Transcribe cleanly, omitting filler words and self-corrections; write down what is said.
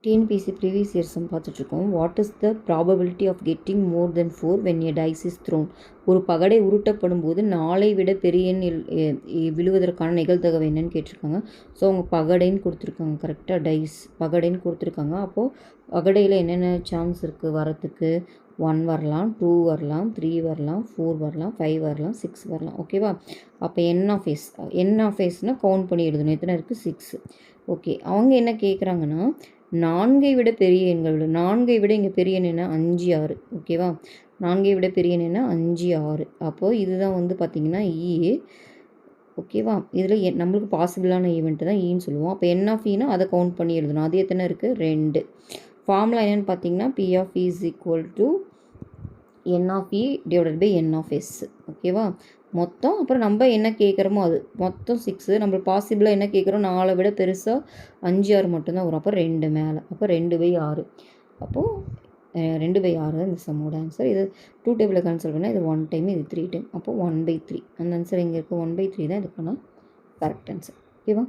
TNPSC previous year sum பார்த்துட்ருக்கோம். What is the probability of getting more than 4 when a dice is thrown? ஒரு பகடை உருட்டப்படும் போது 4ஐ விட பெரிய எண் விழுவதற்கான நிகழ்தகவு என்னன்னு கேட்டிருக்காங்க. ஸோ அவங்க பகடைன்னு கொடுத்துருக்காங்க. கரெக்டாக டைஸ் பகடைன்னு கொடுத்துருக்காங்க. அப்போது பகடையில் என்னென்ன சான்ஸ் இருக்குது வரத்துக்கு? 1 வரலாம், 2 வரலாம், 3 வரலாம், 4 வரலாம், 5 வரலாம், 6 வரலாம். ஓகேவா? அப்போ என் ஆஃப் எஸ்னால் கவுண்ட் பண்ணி எழுதணும். எத்தனை இருக்குது? 6. ஓகே, அவங்க என்ன கேட்குறாங்கன்னா 4ஐ விட பெரிய எண்கள் விட 4ஐ விட இங்கே பெரிய எண் என்ன? 5, 6. ஓகேவா? 4ஐ விட பெரிய எண் என்ன? 5, 6. அப்போது இதுதான் வந்து பார்த்திங்கன்னா இ. ஓகேவா? இதில் நம்மளுக்கு பாசிபிளான ஈவெண்ட்டு தான் ஈன்னு சொல்லுவோம். அப்போ என் ஆஃப் ஈனா அதை கவுண்ட் பண்ணி எழுதணும். அது எத்தனை இருக்குது? 2. ஃபார்முலா என்னென்னு பார்த்தீங்கன்னா P of E is equal to N of E divided by N of S. ஓகேவா? மொத்தம் அப்புறம் நம்ம என்ன கேட்குறோமோ அது மொத்தம் 6. நம்ம பாசிபிளாக என்ன கேட்குறோம்? 4 விட பெருசாக 5, 6 மட்டும்தான் வரும். அப்போ 2 மேலே. அப்போ 2/6. அப்போது 2/6 தான் இந்த சம்மோட ஆன்சர். இது 2 டேபிளில் கேன்சல் பண்ணால் இது 1 டைம், இது 3 டைம். அப்போது 1/3. அந்த ஆன்சர் இங்கே இருக்குது. 1/3 தான் இதுக்கான கரெக்ட் ஆன்சர். ஓகேவா?